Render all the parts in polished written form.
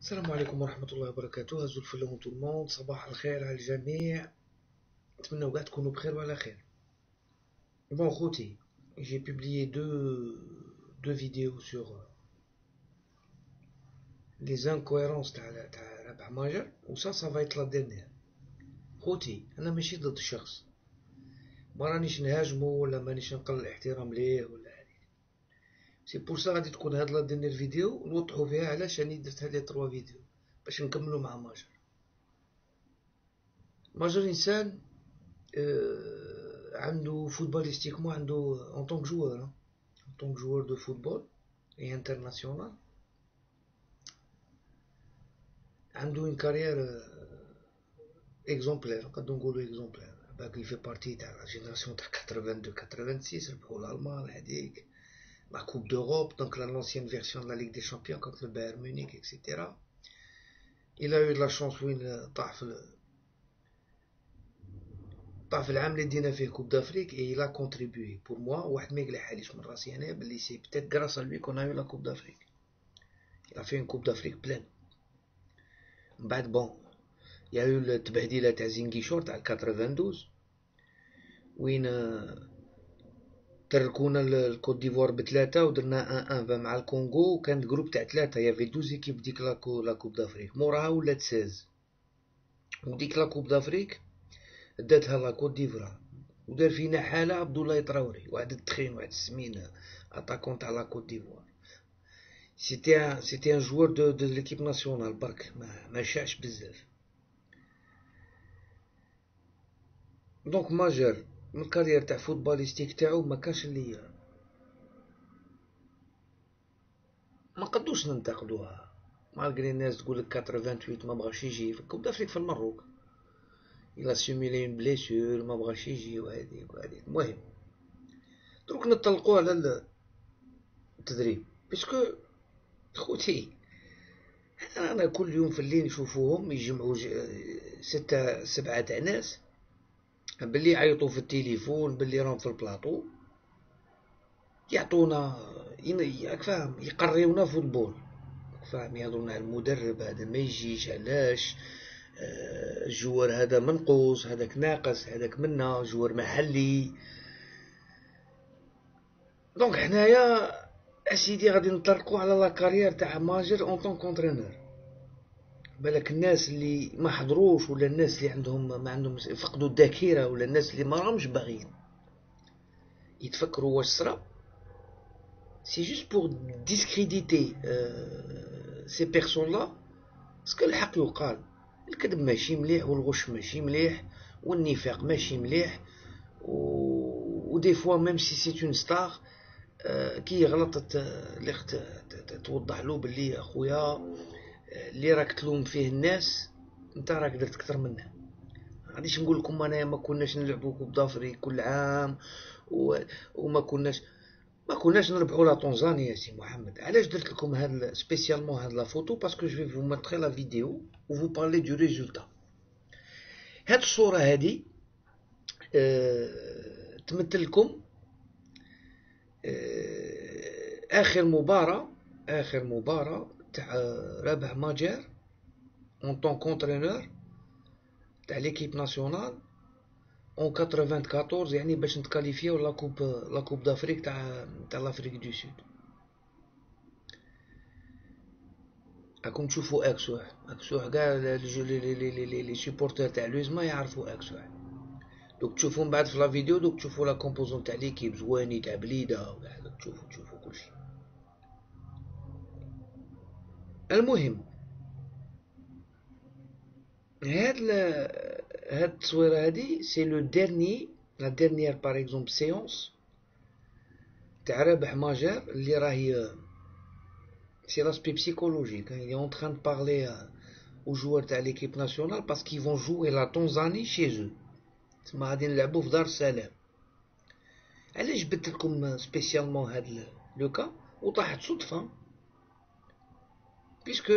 السلام عليكم ورحمة الله وبركاته. هزوا الفل tout le monde. صباح الخير على الجميع. نتمنى كاع تكونوا بخير وعلى خير. Bon خوتي, j'ai publié deux vidéos sur les incohérences تاع رابح ماجر و ça va être la dernière. خوتي, انا ماشي ضد الشخص, ما رانيش نهاجمو ولا مانيش نقلل الاحترام ليه ولا هادي. سي بور سا غادي تكون هاد لا ديرنيير فيديو نوضحو فيها علاش راني درت هاد لي 3 فيديو باش نكملو مع ماجر. ماجر انسان عنده فوتباليستيكمون عنده en tant que joueur de football et international عنده une carrière exemplaire. نقدروا نقولوا exemplaire. باقي في بارتي تاع لا جينيراسيون تاع 82 86 ربحوا الالمان هذيك لا كوب دوروب, donc l'ancienne version de la Ligue des Champions contre le Bayern Munich, etc. Il a eu de la chance وين طاح في العام اللي دينا فيه كوب دافريك et il a contribué. pour moi واحد ما يقلعهاليش من راسي انا بلي سي peut-être grâce à lui qu'on a eu la coupe d'Afrique. il a fait une coupe d'Afrique pleine. من بعد bon il y a eu التبهديله تاع زينغيشور تاع 92 وين تركونا الكوت ديفوار بثلاثة ودرنا 1-1 مع الكونغو, وكان الجروب تاع ثلاثة يافي 12 ايكيب ديك لا كوب دافريك. موراها ولات 16, وديك لا كوب دافريك داتها لا كوت ديفوار ودار فينا حالة عبد الله تراوري, واحد التخين واحد السمين اتاكون تاع لا كوت ديفوار. سيتي ان جوار دو ليكيب ناسيونال برك ما شاعش بزاف. دونك ماجر من الكارير تاع فوتباليستيك تاعو ما كانش اللي ما نقدوش ننتقدوها. مالغري الناس تقولك 88 ما بغاش يجي في كوب دافريك في المروك, الى سيميلي اون بليسور ما بغاش يجي وهذيك. المهم دروك نطلقوا على التدريب باسكو خوتي انا كل يوم في الليل نشوفوهم يجمعوا 6-7 تاع ناس باللي يعيطوا في التليفون باللي راهم في البلاطو يعطونا ياك فاهم يقريونا فوتبول فاهم, يهضرونا على المدرب هذا ما يجيش علاش, الجوار هذا منقوص هذاك ناقص هذاك منا جوار محلي. دونك حنايا اسيدي غادي نطرقوا على لا كارير تاع ماجر اون طون كونترينور. بالك الناس اللي ما حضروش ولا الناس اللي عندهم ما عندهم فقدوا الذاكره ولا الناس اللي ما راهمش باغيين يتفكروا واش صرا, سي جوست بور ديسكريديتي سي بيرسون لا. باسكو الحق يقال, الكذب ماشي مليح والغش ماشي مليح والنفاق ماشي مليح, و دي فوا ميم سي سي اون ستار كي يغلط الاخت توضح له باللي اخويا اللي راك تلوم فيه الناس انت راك درت اكثر منه. غاديش نقول لكم انايا ما كناش نلعبوا كوب دافريك كل عام وما كناش نربحوا لا طنزانيا. سي محمد علاش درت لكم هاد سبيسيالمون هاد لا فوتو باسكو جو في فو مونطري لا فيديو و فو بارلي دو ريزولتا. هاد الصوره هادي تمثل لكم اخر مباراه تاع رابح ماجر اون طون كونترينور تاع ليكيب ناسيونال اون 94, يعني باش نتكاليفيو لا كوب دافريك تاع لافريك دو سود. راكم تشوفوا اكسوح كاع لي سيبورتر تاع لوزما يعرفوا اكسوح. دوك تشوفوا من بعد في لا فيديو دوك تشوفوا لا كومبوزون تاع ليكيب زواني تاع بليده وكاع تشوفوا كلشي. المهم هاد التصويره هادي سي لو ديرني لا ديرنيير باغ اكزومبل سيونس تاع رابح ماجر اللي راهي سي لاسبي بسيكولوجيك. il est en train de parler aux joueurs تاع l'équipe nationale parce qu'ils vont jouer la Tanzanie chez eux. تما غادي نلعبوا في دار السلام. علاش جبت لكم سبيسيالمون هاد لو كا وطاحت صدفه بيسكو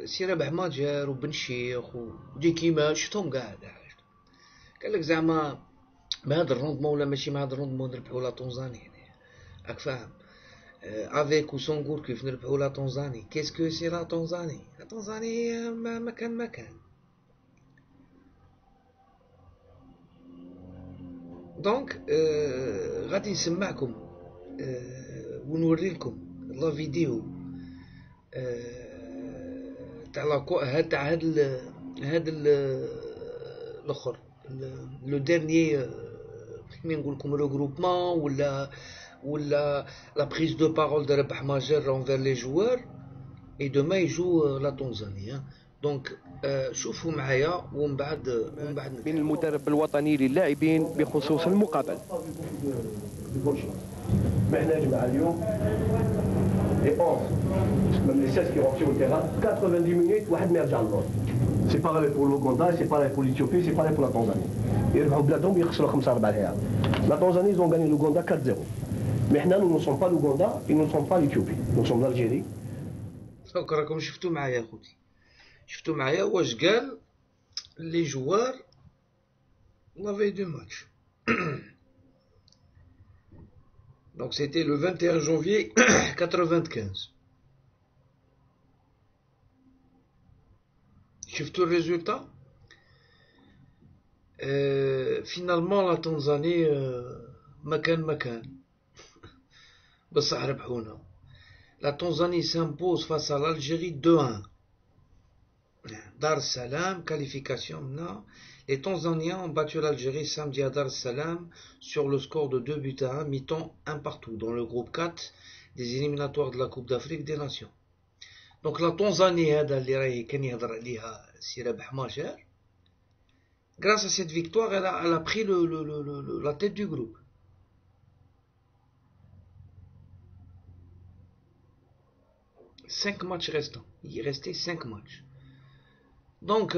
سي رابح ماجر وبن شيخ وديكيما شفتهم كاع قال لك زعما بهذا الروندمون ولا ماشي مع هذا الروندمون نربحوا لا طنزاني راك فاهم. avec ou sans Gourcuff نربحوا la Tanzanie. Qu'est-ce que c'est la Tanzanie? La Tanzanie مكان. دونك غادي نسمعكم ونوري لكم لا فيديو تاع هاد الاخر لو ديرنيي كيما نقول لكم ريغروبمون ولا لا بريز دو بارول de ربح ماجر envers les joueurs et demain ils jouent la Tanzanie. دونك شوفوا معايا ومن بعد من المدرب الوطني للاعبين بخصوص المقابل. ما حنا جماعه اليوم لي 11 من لي 16 qui rentrent sur le terrain 90 minutes واحد ما يرجع للور. سي باغي بور لوغوندا، سي باغي بور ليثيوبي، سي باغي بور لا تنزاني. يربحوا بلادهم يخسروا 5-4 هيا. لا تنزاني ils ont gagné l'Ouganda 4-0. Mais حنا nous ne sommes pas l'Ouganda et nous ne sommes pas l'Éthiopie. Nous sommes l'Algérie. دونك راكم شفتوا معايا خوتي، شفتوا معايا واش قال لي جوار لا في دو ماتش. Donc c'était le 21 janvier 95. شفتوا الريزولتا؟ finalement la Tanzanie مكان بصح ربحونا. La Tanzanie s'impose face à l'Algérie 2-1. Dar es Salaam, qualification maintenant. Les Tanzaniens ont battu l'Algérie samedi à Dar es Salaam sur le score de 2-1, mi-temps 1 partout, dans le groupe 4 des éliminatoires de la Coupe d'Afrique des Nations. Donc la Tanzanie, grâce à cette victoire, elle a pris la tête du groupe. Cinq matchs restants. Il restait 5 matchs. Donc,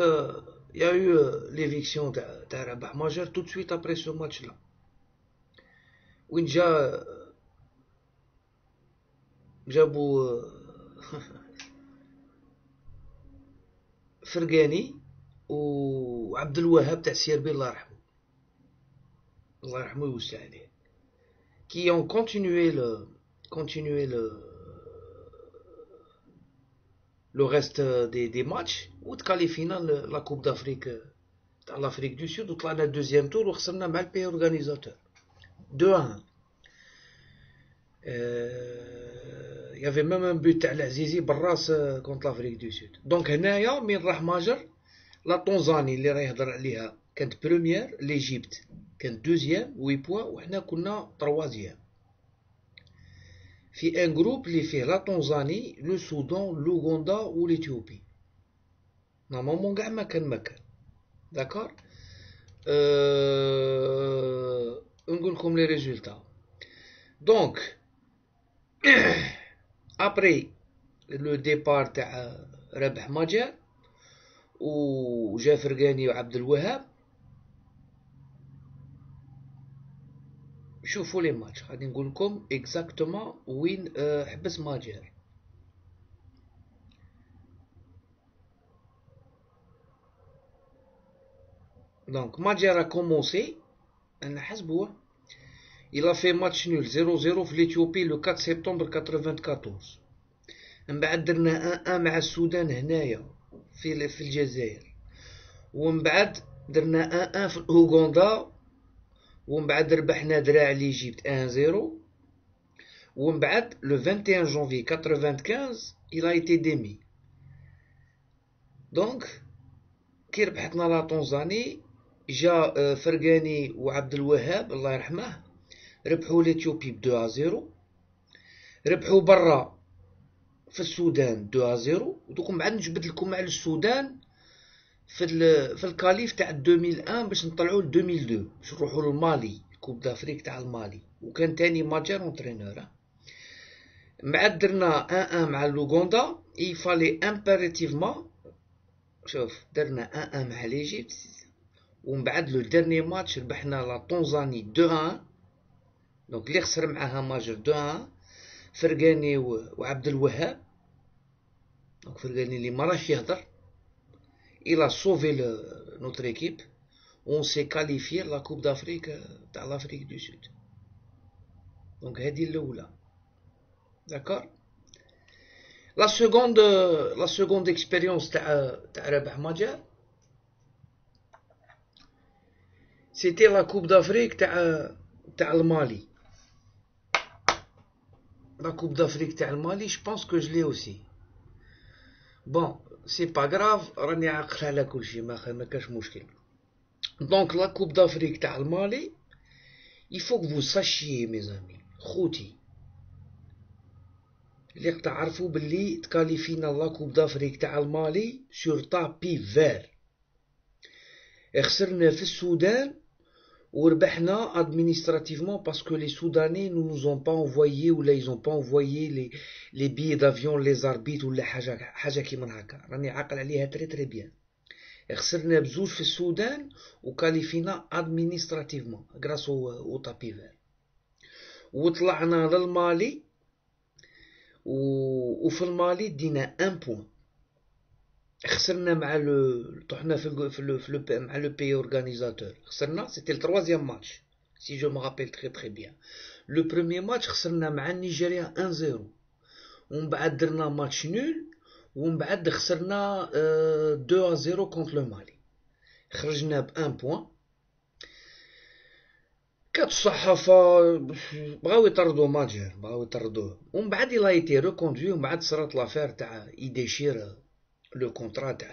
il y a eu l'éviction d'Arabah Majer tout de suite après ce match-là. Winja جابوا فرقاني وعبد الوهاب تاع السيربي الله يرحمه، الله يرحمه ويوسع عليه، qui ont continué le reste des matchs وتكاليفينا la Coupe d'Afrique تاع l'Afrique du Sud وطلعنا deuxième tour وخسرنا مع البي organisateur 2-1. Il y avait même un but تاع العزيزي بالراس contre l'Afrique du Sud. Donc هنايا من راح ماجر لا طنزاني اللي راه يهضر عليها كانت بروميير، ليجيبت كانت دوزيام 8 بوان وحنا كنا تروازيام في ان جروب اللي فيه لا طنزاني لو سودان لوغندا والإثيوبي. نورمالمون كاع مكان داكور. نقول لكم لي ريزولتا. دونك ابري لو ديبار تاع ربح ماجر وجا فرقاني وعبد الوهاب، شوفوا لي ماتش غادي نقول لكم اكزاكتومون وين حبس ماجر. دونك ماجر a commencé انا حسبوه il a fait match nul 0-0 في l'Éthiopie le 4 septembre 94. من بعد درنا 1-1 مع السودان هنايا في الجزائر، ومن بعد درنا 1-1 في أوغندا، ومن بعد ربحنا دراع ليجيبت 1-0، ومن بعد le 21 janvier 95 il a été démis. دونك كي ربحتنا لا طنزاني جا فرقاني وعبد الوهاب الله يرحمه ربحوا الإثيوبي ب 2-0، ربحوا برا في السودان 2-0. ودوك من بعد نجبد لكم على السودان في الكاليف تاع 2001 باش نطلعوا ل 2002 باش نروحوا للمالي كوب دافريك تاع المالي، وكان تاني ماجر اونترينور. من بعد درنا 1-1 مع لوغندا، اي فالي امبيراتيفمون شوف درنا 1-1 مع ليجيبت، ومن بعد لو ديرني ماتش ربحنا لا طنزاني 2-1. دونك اللي خسر معاها ماجر 2-1 فرقاني وعبد الوهاب. دونك فرقاني اللي ما راهش يهضر il a sauvé notre équipe. On s'est qualifié la Coupe d'Afrique تاع l'Afrique du Sud. دونك هذه الاولى. d'accord. La seconde expérience تاع رابح ماجر, c'était la Coupe d'Afrique تاع المالي. La Coupe d'Afrique تاع المالي, je pense que je l'ai aussi. Bon, c'est pas grave, راني عاقل على كل شيء, ما كاش مشكل. Donc la Coupe d'Afrique تاع المالي, il faut que vous sachiez mes amis, خوتي, اللي تعرفوا باللي تكاليفينا لا كوب دافريك تاع المالي سور طابي فير. خسرنا في السودان وربحنا administrativement parce que les Soudanais ne nous ont pas envoyé ou là ils ont pas envoyé les billets d'avion, les arbitres ولا حاجة كيما هكا, راني عاقل عليها تري تري بيان. خسرنا بزوج في السودان وكاليفينا administrativement grâce au tapis vert. وطلعنا للمالي وفي المالي دينا 1 بوان. خسرنا مع طحنا مع لو بي اورغانيزاتور, خسرنا. سيتي التروازيام ماتش سي جو مي رابيل تري تري بيان. لو بروميير ماتش خسرنا مع نيجيريا 1-0, ومن بعد درنا ماتش نول, ومن بعد خسرنا 2-0 كونتر لو مالي. خرجنا ب 1 بوان. كانت الصحافة بغاو يطردو ماجر, بغاو يطردوه, ومن بعد إلا ايتي ريكوندوي, ومن بعد صرات لافير تاع يديشير لو كونترا تاع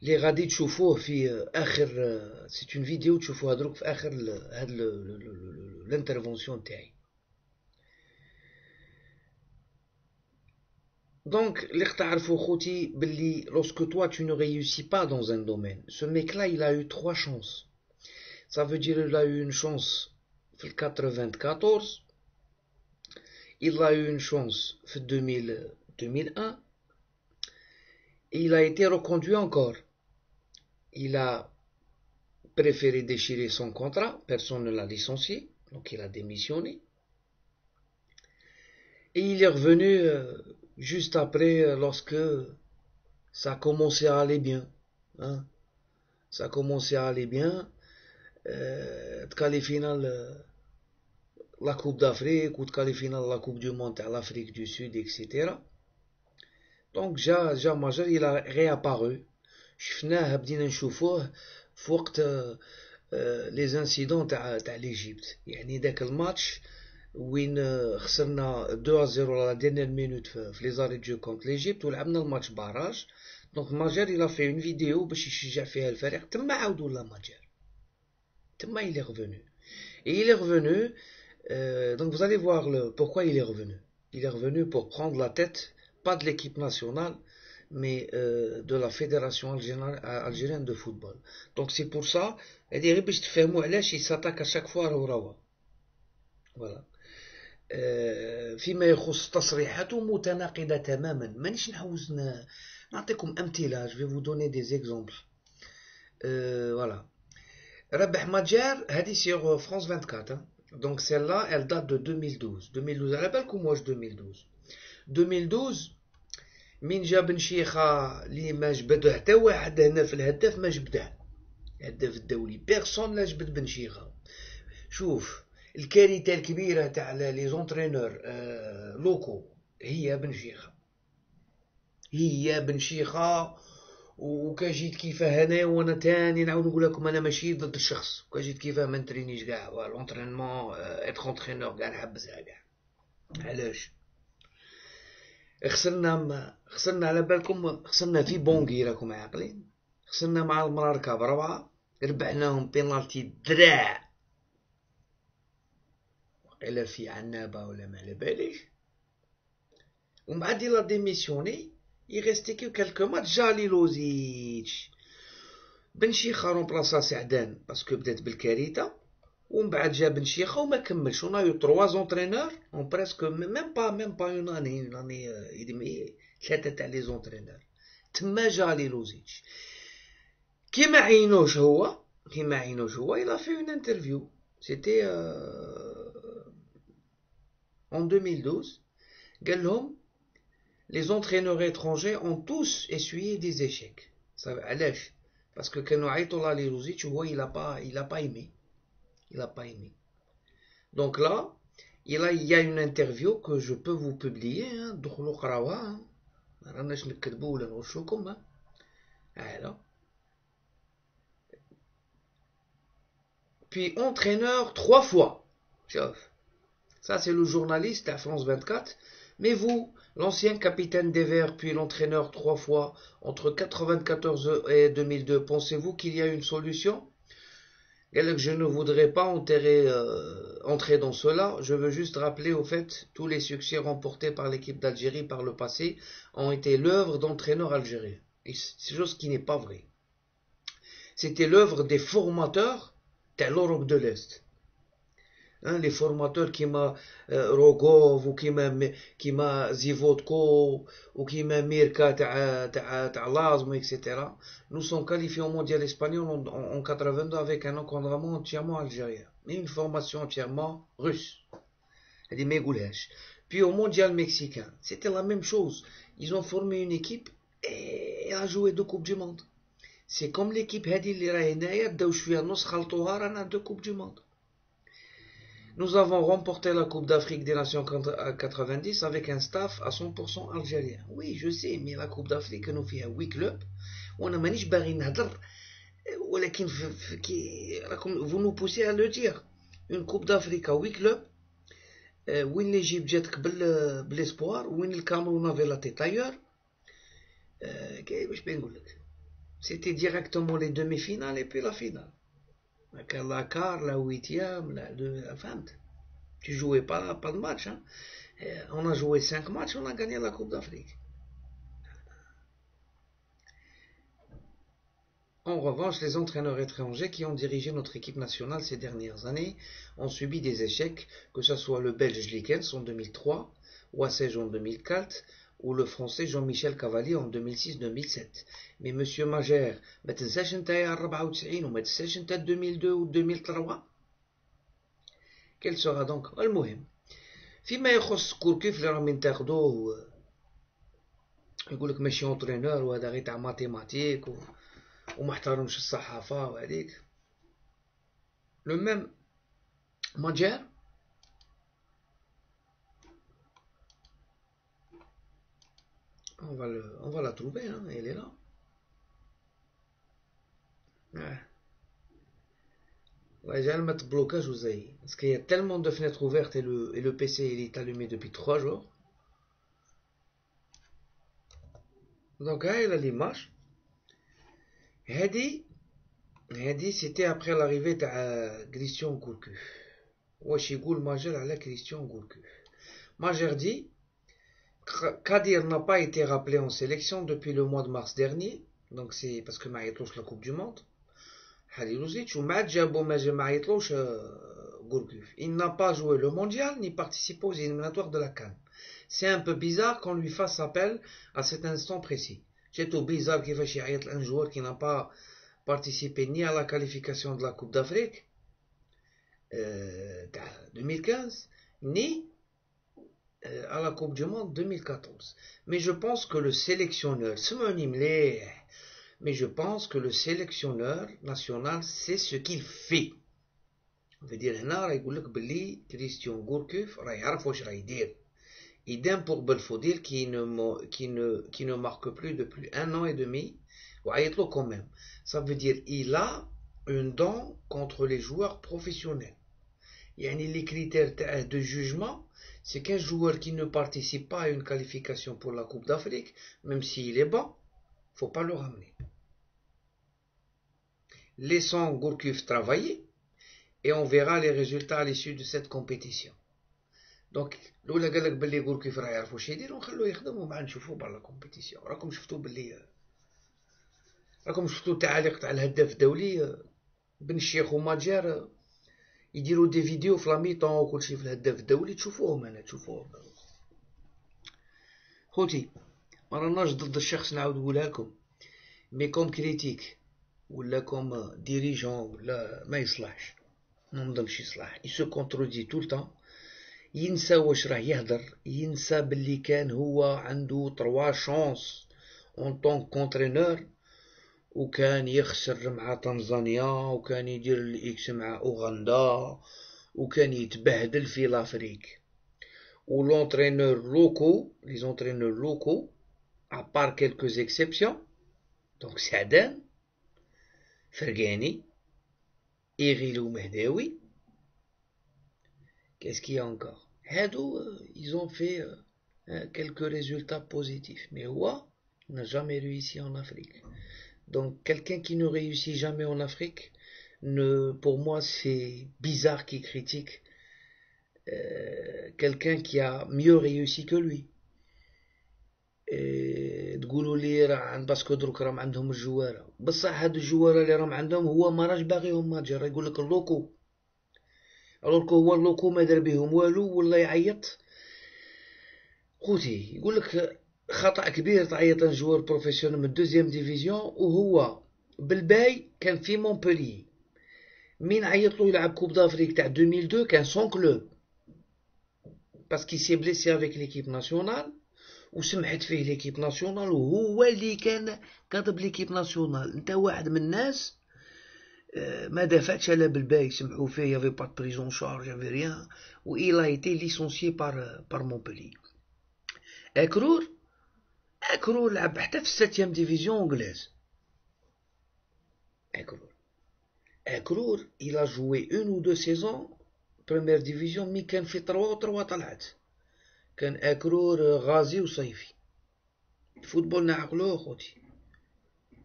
اللي غادي تشوفوه في آخر. سيت اون فيديو تشوفوها دروك في آخر هاد الانترفونسيون تاعي. Donc, les تعرفوا خوتي باللي lorsque toi tu ne réussis pas dans un domaine, ce mec-là il a eu 3 chances. Ça veut dire il a eu une chance في 94, il a eu une chance في 2001, et il a été reconduit encore. Il a préféré déchirer son contrat, personne ne l'a licencié, donc il a démissionné. Et il est revenu juste après, lorsque ça a commencé à aller bien. Hein? Ça a commencé à aller bien. تكاليفينا la Coupe d'Afrique ou تكاليفينا la Coupe du Monde à l'Afrique du Sud, etc. Donc جا ماجر, il a réapparu. شفناه, بدينا نشوفوه في وقت les incidents تاع l'Égypte. يعني داك الماتش وين خسرنا 2-0 la dernière minute في les arrêts de jeu contre l'Égypte, ولعبنا الماتش باراج. Donc ماجر il a fait une vidéo باش يشجع فيها الفريق. تما عاود ولا ماجر, تما il est revenu. Et il est revenu, donc vous allez voir pourquoi il est revenu. Il est revenu pour prendre la tête, pas de l'équipe nationale, mais de la fédération algérienne de football. Donc c'est pour ça, غير باش تفهموا علاش il s'attaque à chaque fois روا. Voilà. فيما يخص تصريحاته متناقضة تماما. مانيش نحوس نعطيكم أمثلة. Je vais vous donner des exemples. Voilà. رابح ماجر هذه sur France 24. Donc celle-là, elle date de 2012. 2012, على بالكم واش 2012. 2012 من جاب نشيخة اللي ما جبده حتى واحد هنا في الهداف, ما جبده الهداف الدولي, بيرسون لا جبد بن شيخة. شوف الكارثة الكبيرة تاع لي زونترينور لوكو هي بن شيخة, هي بن شيخة. وكاجيت كيفاه هنا, وانا تاني نعاود نقول لكم انا ماشي ضد الشخص, وكاجيت كيفاه ما نترينيش كاع لونترينمون اتر انترينور كاع نحبسها كاع. علاش خسرنا على بالكم؟ خسرنا في بونغي, راكم عاقلين. خسرنا مع المراركه ب4, ربحناهم بينالتي الدراع, وقيلا في عنابه ولا ما على باليش. ومن بعد لا ديميسيوني, il restait que quelques matchs. جالي لوزيتش بن شيخة رومبلاسا سعدان باسكو بدات بالكارثة, ومن بعد جا بن شيخة وما كملش. on a eu 3 entraîneurs en presque même pas une année et demie, 3 تاع لي زونترينور. تما جالي لوزيتش كيما عينوش هو il a fait une interview, c'était en 2012. قال لهم les entraîneurs étrangers ont tous essuyé des échecs. علاش؟ باسكو كانوا عيطوا لالي لوزيتش وهو il a pas aimé. Donc là, il y a une interview que je peux vous publier. دخلوا قراوها. ما راناش نكذبوا ولا نغشوكم. Voilà. Puis entraîneur 3 fois. Ça, c'est le journaliste à France 24. Mais vous, l'ancien capitaine des Verts, puis l'entraîneur 3 fois, entre 1994 et 2002, pensez-vous qu'il y a une solution? Je ne voudrais pas entrer dans cela. Je veux juste rappeler au fait, tous les succès remportés par l'équipe d'Algérie par le passé ont été l'œuvre d'entraîneurs algériens. C'est chose qui n'est pas vrai. C'était l'œuvre des formateurs de l'Europe de l'Est. Les formateurs qui m'a Rogov ou qui m'a Zivodko ou qui m'a Mirka Lazm, etc. Nous sommes qualifiés au mondial espagnol en 82 avec un encadrement entièrement algérien, mais une formation entièrement russe. Puis au mondial mexicain, c'était la même chose. Ils ont formé une équipe et elle a joué 2 Coupes du Monde. C'est comme l'équipe هذه اللي راهي هنايا بداو شويه نص خلطوها رانا 2 Coupes du Monde. Nous avons remporté la Coupe d'Afrique des Nations en 90 avec un staff à 100% algérien. Oui, je sais, mais la Coupe d'Afrique nous fait 8 clubs. وانا مانيش باغي نهضر ولكن vous nous poussez à le dire. Une Coupe d'Afrique à 8 clubs. وين l'Égypte جاتك بالespoir, وين الكامرون avait la tête ailleurs. باش بنقول لك. C'était directement les demi-finales et puis la finale. La quart, la 8e, la fin. Tu jouais pas de match. On a joué 5 matchs, on a gagné la Coupe d'Afrique. En revanche, les entraîneurs étrangers qui ont dirigé notre équipe nationale ces dernières années ont subi des échecs, que ce soit le Belge Likens en 2003, Wassège en 2004, ou le français Jean-Michel Cavalier en 2006-2007. Mais monsieur Magère, ما تنساش نتايا 94 وما تنساش نتا 2002 و 2003. Quel sera donc المهم فيما يخص كوركيف اللي راهم ينتقدوه يقول لك ماشي اونترينور وهذا غير تاع ماتيماتيك وما احترمش الصحافه وهذيك لو ميم ماجير on va la trouver, hein, elle est là. Ouais, j'ai un mettre blocage aux aïe. Parce qu'il y a tellement de fenêtres ouvertes et le PC il est allumé depuis 3 jours. Donc là, il a l'image. Hadi, c'était après l'arrivée de Christian Gourcuff. Wesh يقول Majer على Christian Gourcuff. Majer dit Kadir n'a pas été rappelé en sélection depuis le mois de mars dernier, donc c'est parce que ما عيطلوش la Coupe du Monde. Il n'a pas joué le mondial ni participé aux éliminatoires de la CAN. C'est un peu bizarre qu'on lui fasse appel à cet instant précis. C'est tout bizarre qu'il fasse un joueur qui n'a pas participé ni à la qualification de la Coupe d'Afrique 2015 ni à la Coupe du Monde 2014. Mais je pense que le sélectionneur, national sait ce qu'il fait. On veut dire هنا راه يقول لك بلي كريستيان غوركوف راه يعرف واش راه يدير. Idem pour Belfodil qui ne marque plus depuis 1 an et demi. وعيط quand même. Ça veut dire il a un don contre les joueurs professionnels. يعني les critères de jugement, c'est qu'un joueur qui ne participe pas à une qualification pour la Coupe d'Afrique, même s'il est bon, faut pas le ramener. Laissons Gourcuff travailler et on verra les résultats à l'issue de cette compétition. Donc, لولا قال لك باللي Gourcuff راه يعرف واش يدير ونخلوه يخدم وما نشوفوه بار لا كومبيتيسيون. راكم شفتوا التعاليق تاع الهداف الدولي بن الشيخ وماجير يديروا دي فيديو في لاميطون وكل شيء في الهداف الدولي تشوفوهم. خوتي ما راناش ضد الشخص نعاود نقولها لكم مي كوم كريتيك ولا كوم ديريجون ولا ما يصلحش ما نظنش يصلح يسو كونترودي طول طون ينسى واش راه يهدر ينسى باللي كان هو عنده 3 شانس اون طون كونترينور وكان يخسر مع تنزانيا وكان يدير الاكس مع اوغندا وكان يتبهدل في لافريك. و l'entraîneur locaux, les entraîneurs locaux, à part quelques exceptions, donc سعدان, فرقاني, إيغيل ومهداوي, qu'est-ce qu'il y a encore? هادو, ils ont fait quelques résultats positifs, mais Oua n'a jamais réussi en Afrique. Donc quelqu'un qui ne réussit jamais en Afrique, pour moi c'est bizarre qu'il critique quelqu'un qui a mieux réussi que lui. تقولوا لي راه باسكو دروك راهم عندهم الجواره، بصح هاد الجواره اللي راهم عندهم هو ما راش باغيهم ماتجر، يقول لك اللوكو، الوغ هو اللوكو ما دار بهم والو ولا يعيط. خوتي يقول لك خطأ كبير تعيط لجوار بروفيسيونيل من دوزيام ديفيزيون، وهو بالباي كان في مونبولي، مين عيط له يلعب كوب دافريك تاع 2002 كان سون كلوب باسكو سي بليسي افيك ليكيب ناسيونال، وسمحت فيه ليكيب ناسيونال، وهو اللي كان كاضب ليكيب ناسيونال. انت واحد من الناس ما دافعتش على بالباي، سمحوا فيه، يافي با دو بريزون شارج، يافي ريان، و il a été licencié par Montpellier. اكرور لعب حتى في الساتيام ديفيزيون انجلاز. اكرور il a joué une ou deux saisons première division، مي كان في 3 طلعت، كان اكرور غازي وصيفي. فوتبولنا عقلوه خوتي،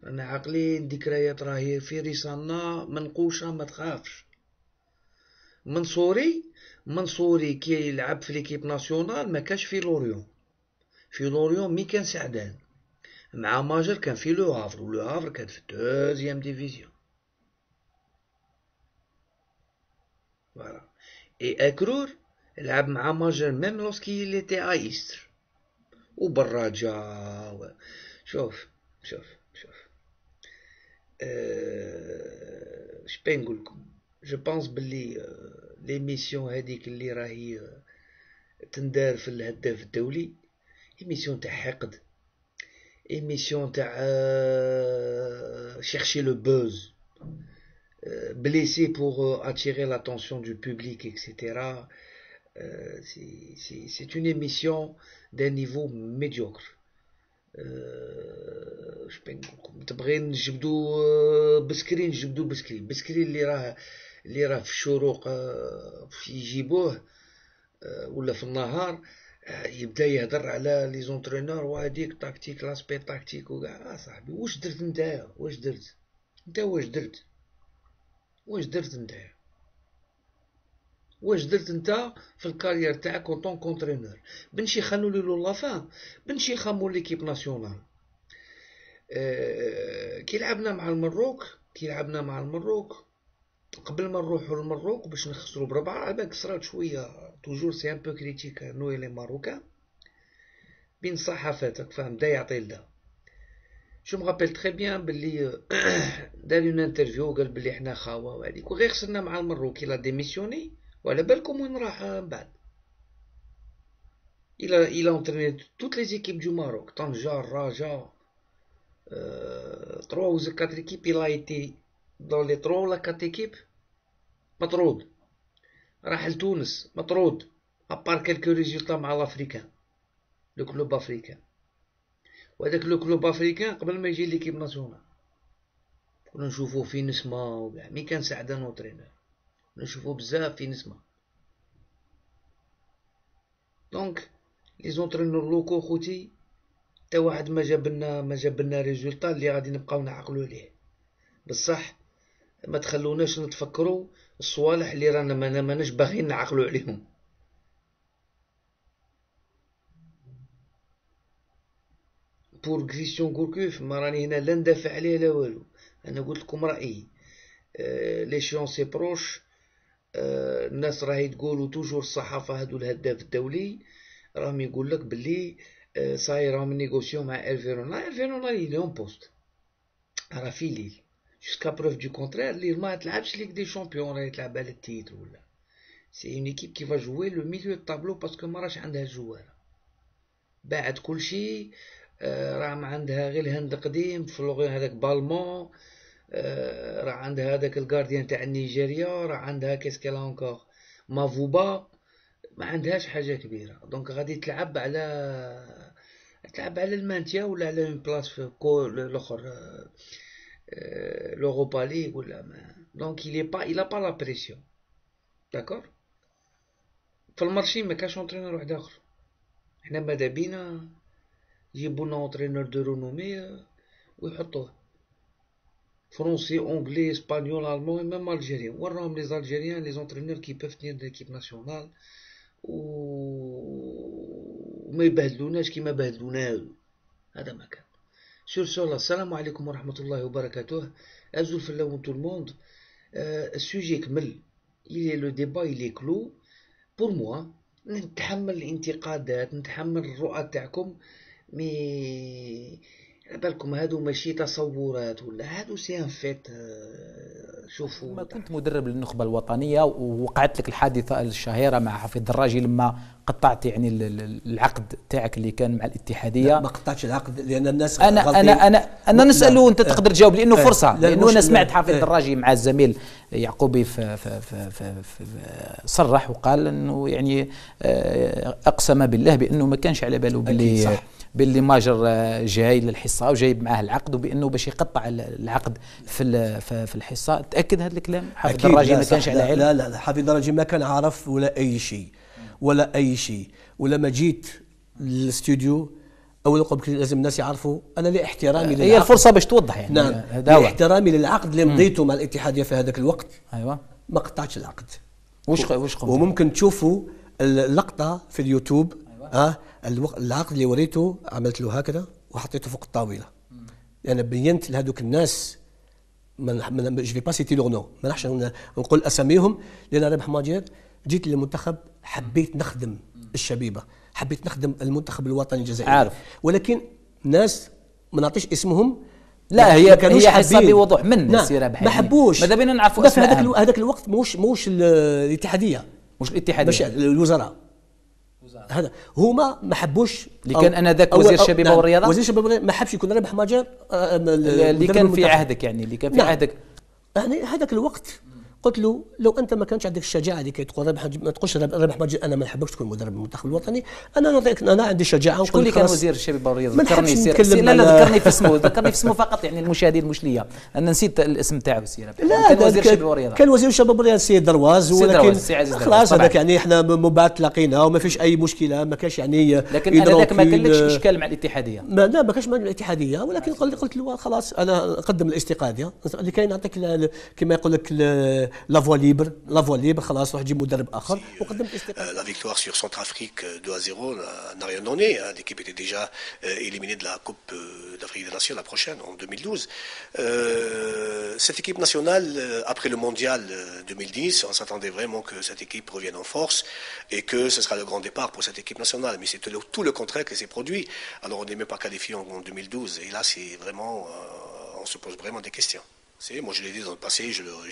انا عقلين ذكريات راهي في رسالنا منقوشه، ما تخافش. منصوري كي يلعب في ليكيب ناسيونال ما كاش في لوريون، في لوريون مي كان سعدان مع ماجر كان في لو هافر، ولو هافر كان في دوزيام ديفيزيون. فوالا. اي اكرور لعب مع ماجر ميم لوسكي لي تي ايستر وبراجا. شوف شبي نقولكم، جو بونس بلي ليميسيون هذيك اللي راهي تندار في الهداف الدولي émission تاع حقد، émission تاع chercher le buzz, blessé pour attirer l'attention du public, etc. C'est une émission d'un niveau médiocre. تبغي نجبدو بسكري، نجبدو بسكري اللي راه في الشروق يجيبوه ولا في النهار يبدا يهدر على لي زونترينور وهاديك تاكتيك لاسبي تاكتيك وكاع. صاحبي واش درت نتايا؟ واش درت انت في الكارير تاعك كونطون كونترينور؟ بنشي خانو لي لافان، بنشي خامو ليكيب ناسيونال. كي لعبنا مع المروك قبل ما نروحو للمروك باش نخسرو ب4، عباك صرات شويه توجور سي ان بو كريتيك نوي لي ماروكان بين صحافاتك، فاهم، دا يعطي لدا. جو مغابيل تري بيان بلي دار اون انترفيو وقال بلي حنا خاوه وهاديك، وغير خسرنا مع المروك إلا ديميسيوني، وعلى بالكم وين راح من بعد. il a entraîné toutes les équipes du Maroc، طنجة، الرجاء، 3 ou 4 équipes. il a été dans les 3 ولا 4 équipes مطرود، راح لتونس مطرود، ابار كالكو ريزولطا مع الافريكان، لو كلوب افريكان. وهذاك لو كلوب افريكان قبل ما يجي ليكيب ناسيونال كنا نشوفوه في نسمة وكاع، مي كان سعدان اونترينور نشوفوه بزاف في نسمة. دونك لي زونترينور لوكو خوتي تا واحد ما جاب لنا ريزولطا اللي غادي نبقاو نعقلو عليه. بصح ما تخلوناش نتفكروا الصوالح اللي رانا ماناش باغيين نعقلوا عليهم. بور كريستيان غوركوف ما راني هنا لا ندافع عليه لا والو، انا قلت لكم رايي. ليشيونسي بروش، الناس راهي تقولوا توجور الصحافه هادو الهداف الدولي راهم يقول لك باللي صاير راهم نيغوسيو مع الفيرونال ليون بوست، راه في ليل جوسكا بروف دو كونترير. ليل ما تلعبش ليك دي شامبيون، راهي تلعب على التيتر ولا سي اون ايكيب كي فا جوي لو ميليو دو طابلو باسكو ما راش عندها الجواره، باعت كلشي، راه ما عندها غير الهند قديم فلوغي هذاك بالمون، راه عندها هذاك الغارديان تاع نيجيريا، راه عندها كيسكيلا اونكور مافوبا ما عندهاش حاجة كبيرة، دونك غادي تلعب على المانتيا ولا على اون بلاص في الاخر l'Europa League ولا ما. دونك il a pas la pression. داكور. في المارشي ما كاش اونترينور واحد اخر، حنا ماذا بينا يجيبوا لنا اونترينور دو رونومي ويحطوه، فرونسي اونغلي اسبانيول المون ميم الجيريان. وراهم لي زالجيريان لي زونترينور كي بيف تنير ليكيب ناسيونال وما يبهدلوناش كيما بهدلونا. هذا ما كان. سور سولا، السلام عليكم ورحمة الله وبركاته. أزول في اللون تو الموند. السوجي كمل، لو ديبا إلي كلو بور موا. نتحمل الانتقادات، نتحمل الرؤى تاعكم، مي على بالكم هادو ماشي تصورات ولا هادو سي ان فيت. شوفوا، ما كنت مدرب للنخبة الوطنية ووقعت لك الحادثة الشهيرة مع حفيظ دراجي لما قطعت يعني العقد تاعك اللي كان مع الاتحادية. ما قطعتش العقد لأن الناس أنا نسأله وأنت تقدر تجاوب لأنه فرصة، لأنه أنا سمعت حفيظ دراجي مع الزميل يعقوبي صرح وقال أنه يعني أقسم بالله بأنه ما كانش على باله باللي ماجر جاي للحصه وجايب معاه العقد، وبانه باش يقطع العقد في الحصه. تاكد هذا الكلام؟ حفيظ دراجي ما كانش على علم؟ لا حفيظ دراجي ما كان عارف ولا اي شيء ولما جيت للاستوديو اول قبل لازم الناس يعرفوا انا لاحترامي هي الفرصه باش توضح يعني. نعم، لاحترامي للعقد اللي مضيته مع الاتحاديه في هذاك الوقت. ايوه، ما قطعتش العقد. واش قمت؟ وممكن تشوفوا اللقطه في اليوتيوب. العقد اللي وريته عملت له هكذا وحطيته فوق الطاوله. انا بينت لهذوك الناس، جو في با سيتي لور نو، ما نحش نقول اساميهم، لان رابح ماجير جيت للمنتخب حبيت نخدم الشبيبه، حبيت نخدم المنتخب الوطني الجزائري، عارف. ولكن ناس ما نعطيش اسمهم. لا هي حسب بوضوح من السيره بحال ما حبوش. ماذا بينا نعرفوا اسماء. هذاك الوقت موش الاتحاديه، مش الاتحاديه، مش الوزراء. هذا هما ما حبوش. اللي كان انذاك وزير الشباب والرياضه، وزير الشباب والرياضه ما حبش يكون رابح ماجر اللي كان في عهدك، يعني اللي كان في عهدك. يعني هذاك الوقت قلت له لو انت ما كانش عندك الشجاعه لكي تقول ما تقولش رابح ماجر انا ما نحبكش تكون مدرب المنتخب الوطني، انا نعطيك، انا عندي شجاعه. شكون اللي كان وزير الشباب والرياضه؟ ذكرني لا ذكرني في اسمه، ذكرني في اسمه فقط، يعني المشاهدين مش ليا، انا نسيت الاسم تاعو. السيره كان وزير الشباب والرياضه، كان وزير الشباب والرياضه السيد درواز. ولكن خلاص هذاك يعني احنا من بعد تلاقينا وما فيش اي مشكله، ما كانش يعني. لكن انا ذاك ما كانلكش اشكال مع الاتحاديه؟ لا ما كانش مع الاتحاديه، ولكن قلت له خلاص انا نقدم الاستقاله لكي نعطيك كما يقول لك لافوا ليبر. خلاص روح جيب مدرب اخر وقدم الاستقاله. La victoire sur Centrafrique 2-0 n'a rien donné. L'équipe était déjà éliminée de la Coupe d'Afrique des Nations la prochaine, en 2012. Cette équipe nationale, après le Mondial 2010, on s'attendait vraiment que cette équipe revienne en force et que ce sera le grand départ pour cette équipe nationale. Mais c'est tout le contraire qui s'est produit. Alors on n'est même pas qualifié en 2012. Et là, c'est vraiment, on se pose vraiment des questions. Moi je l'ai dit dans le passé,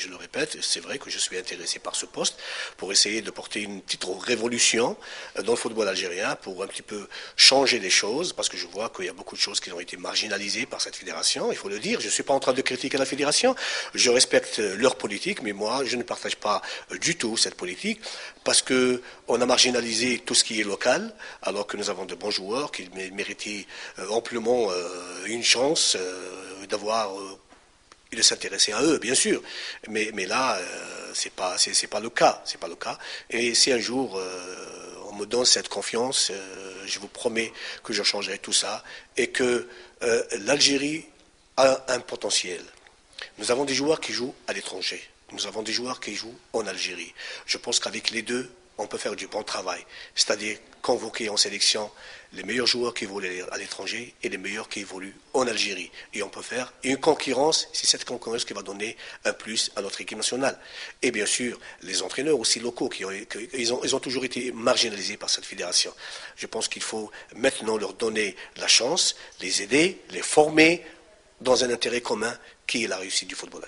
je le répète, c'est vrai que je suis intéressé par ce poste pour essayer de porter une petite révolution dans le football algérien, pour un petit peu changer les choses, parce que je vois qu'il y a beaucoup de choses qui ont été marginalisées par cette fédération, il faut le dire. Je ne suis pas en train de critiquer la fédération, je respecte leur politique, mais moi je ne partage pas du tout cette politique, parce qu'on a marginalisé tout ce qui est local, alors que nous avons de bons joueurs qui méritaient amplement une chance d'avoir... de s'intéresser à eux, bien sûr, mais là, c'est pas le cas, Et si un jour on me donne cette confiance, je vous promets que je changerai tout ça et que l'Algérie a un potentiel. Nous avons des joueurs qui jouent à l'étranger, nous avons des joueurs qui jouent en Algérie. Je pense qu'avec les deux, on peut faire du bon travail, c'est-à-dire convoquer en sélection les meilleurs joueurs qui évoluent à l'étranger et les meilleurs qui évoluent en Algérie. Et on peut faire une concurrence, c'est cette concurrence qui va donner un plus à notre équipe nationale. Et bien sûr, les entraîneurs aussi locaux, ils ont toujours été marginalisés par cette fédération. Je pense qu'il faut maintenant leur donner la chance, les aider, les former dans un intérêt commun qui est la réussite du football.